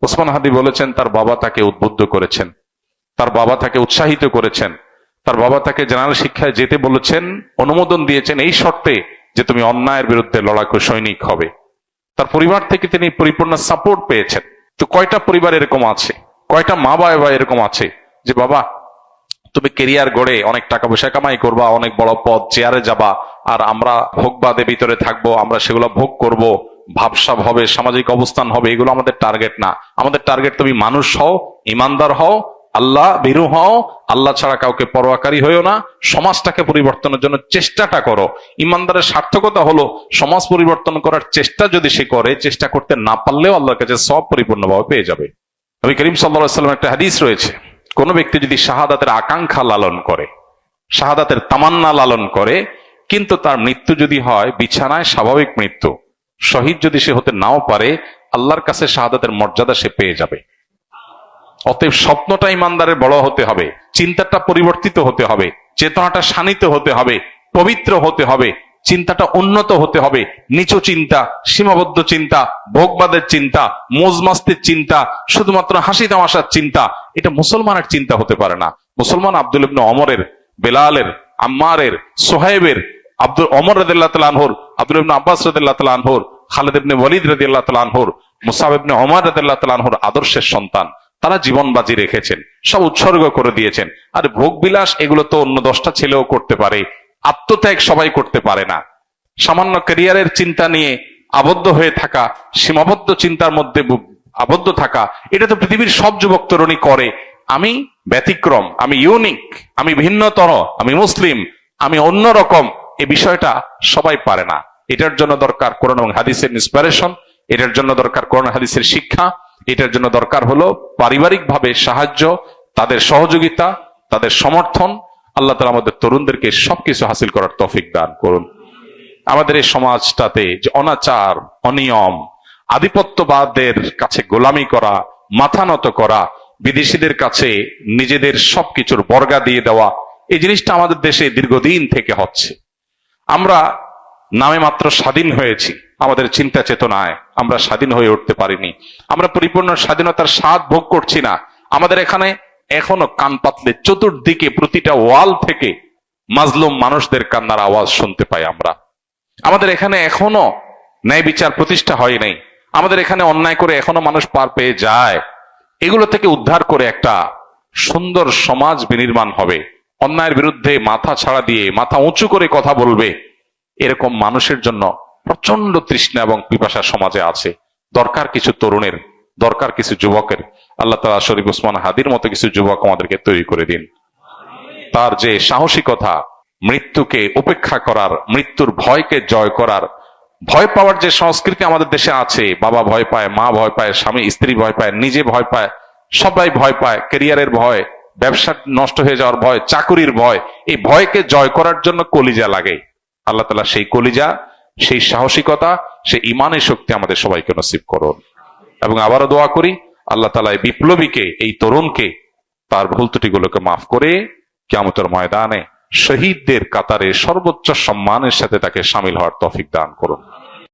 ওসমান হাদি বলেছেন তার বাবা তাকে উদ্বুদ্ধ করেছেন, তার বাবা তাকে উৎসাহিত করেছেন, তার বাবা তাকে জেনারেল শিক্ষায় যেতে বলেছেন, অনুমোদন দিয়েছেন এই শর্তে যে তুমি অন্যায়ের বিরুদ্ধে লড়াকু সৈনিক হবে। তার পরিবার থেকে তিনি পরিপূর্ণ সাপোর্ট পেয়েছেন। তো কয়টা পরিবার এরকম আছে, কয়টা মা বাবা এরকম আছে যে বাবা তুমি কেরিয়ার গড়ে অনেক টাকা পয়সা কামাই করবা, অনেক বড় পদ চেয়ারে যাবা, আর আমরা ভোগবাদে ভিতরে থাকবো, আমরা সেগুলো ভোগ করব, ভাবসাব হবে, সামাজিক অবস্থান হবে, এগুলো আমাদের টার্গেট না। আমাদের টার্গেট তুমি মানুষ হও, ইমানদার হও, আল্লাহ ভীরু হও, আল্লাহ ছাড়া কাউকে পরোয়াকারী হইও না, সমাজটাকে পরিবর্তনের জন্য চেষ্টাটা করো। ইমানদারের সার্থকতা হলো সমাজ পরিবর্তন করার চেষ্টা যদি সে করে, চেষ্টা করতে না পারলেও আল্লাহর কাছে সব পরিপূর্ণভাবে পেয়ে যাবে। নবী করিম সাল্লাল্লাহু আলাইহি ওয়াসাল্লামের একটা হাদিস রয়েছে, কোন ব্যক্তি যদি শাহাদাতের আকাঙ্ক্ষা লালন করে, শাহাদাতের তামান্না লালন করে, কিন্তু তার মৃত্যু যদি হয় বিছানায় স্বাভাবিক মৃত্যু, শহীদ যদি সে হতে নাও পারে, আল্লাহর কাছে শাহাদাতের মর্যাদা সে পেয়ে যাবে। অতএব স্বপ্নটা ইমানদারের বড় হতে হবে, চিন্তাটা পরিবর্তিত হতে হবে, চেতনাটা শানিত হতে হবে, পবিত্র হতে হবে, চিন্তাটা উন্নত হতে হবে। নিচু চিন্তা, সীমাবদ্ধ চিন্তা, ভোগবাদের চিন্তা, মোজমাস্তির চিন্তা, শুধুমাত্র হাসি তামাশার চিন্তা, এটা মুসলমানের চিন্তা হতে পারে না। মুসলমান আব্দুল ইবনে ওমরের, বেলালের, আম্মারের, সোহাইবের, আব্দুল ওমর রাদিয়াল্লাহু তাআলা আনহুর, আব্দুল ইবনে আব্বাস রাদিয়াল্লাহু তাআলা আনহুর, খালিদ ইবনে ওয়ালিদ রাদিয়াল্লাহু তাআলা আনহুর, মুসআব ইবনে উমার রাদিয়াল্লাহু তাআলা আনহুর আদর্শের সন্তান। তারা জীবন বাজি রেখেছেন, সব উৎসর্গ করে দিয়েছেন। আর ভোগ বিলাস এগুলো তো অন্য 10টা ছেলেও করতে পারে, আত্মত্যাগ সবাই করতে পারে না। সামান্য ক্যারিয়ারের চিন্তা নিয়ে আবদ্ধ হয়ে থাকা, সীমাবদ্ধ চিন্তার মধ্যে আবদ্ধ থাকা, এটা তো পৃথিবীর সব যুবক তরুণী করে। আমি ব্যতিক্রম, আমি ইউনিক, আমি ভিন্নতর, আমি মুসলিম, আমি অন্যরকম, এই বিষয়টা সবাই পারে না। এটার জন্য দরকার কোরআন এবং হাদিসের ইন্সপিরেশন, এটার জন্য দরকার কোরআন হাদিসের শিক্ষা, এটার জন্য দরকার হলো পারিবারিক ভাবে সাহায্য, তাদের সহযোগিতা, তাদের সমর্থন। আল্লাহ তাআলা আমাদের তরুণদেরকে সবকিছু হাসিল করার তৌফিক দান করুন। আমাদের এই সমাজটাতে যে অনাচার, অনিয়ম, আধিপত্যবাদের কাছে গোলামি করা, মাথা নত করা, বিদেশিদের কাছে নিজেদের সবকিছুর বর্গা দিয়ে দেওয়া, এই জিনিসটা আমাদের দেশে দীর্ঘদিন থেকে হচ্ছে। আমরা নামে মাত্র স্বাধীন হয়েছি, আমাদের চিন্তা চেতনায় আমরা স্বাধীন হয়ে উঠতে পারিনি। আমরা পরিপূর্ণ স্বাধীনতার স্বাদ ভোগ করছি না। আমাদের এখানে এখনো কান পাতলে চতুর্দিকে প্রতিটা ওয়াল থেকে মাজলুম মানুষদের কান্নার আওয়াজ শুনতে পাই আমরা। আমাদের এখানে এখনো ন্যায় বিচার প্রতিষ্ঠা হয় নাই। আমাদের এখানে অন্যায় করে এখনো মানুষ পার পেয়ে যায়। এগুলো থেকে উদ্ধার করে একটা সুন্দর সমাজ বিনির্মাণ হবে। অন্যায়ের বিরুদ্ধে মাথা ছাড়া দিয়ে মাথা উঁচু করে কথা বলবে, এরকম মানুষের জন্য প্রচন্ড তৃষ্ণা এবং পিপাসা সমাজে আছে। দরকার কিছু তরুণের, দরকার কিছু যুবকের। আল্লাহ তাআলা শরীফ ওসমান হাদির মতো কিছু যুবক আমাদেরকে তৈরি করে দিন। তার যে সাহসিকতা, মৃত্যুকে উপেক্ষা করার, মৃত্যুর ভয়কে জয় করার, ভয় পাওয়ার যে সংস্কৃতি আমাদের দেশে আছে, বাবা ভয় পায়, মা ভয় পায়, স্বামী স্ত্রী ভয় পায়, নিজে ভয় পায়, সবাই ভয় পায়, ক্যারিয়ারের ভয়, ব্যবসা নষ্ট হয়ে যাওয়ার ভয়, চাকুরির ভয়, এই ভয়কে জয় করার জন্য কলিজা লাগে। আল্লাহ তাআলা সেই কলিজা, সেই সাহসিকতা, সেই ইমানের শক্তি আমাদের সবাইকে নসিব করুন। এবং আবারও দোয়া করি আল্লাহ তাআলা এই বিপ্লবীকে, এই তরুণকে তার ভুল ত্রুটিগুলোকে মাফ করে কিয়ামতের ময়দানে শহীদদের কাতারে সর্বোচ্চ সম্মানের সাথে তাকে শামিল হওয়ার তৌফিক দান করুন।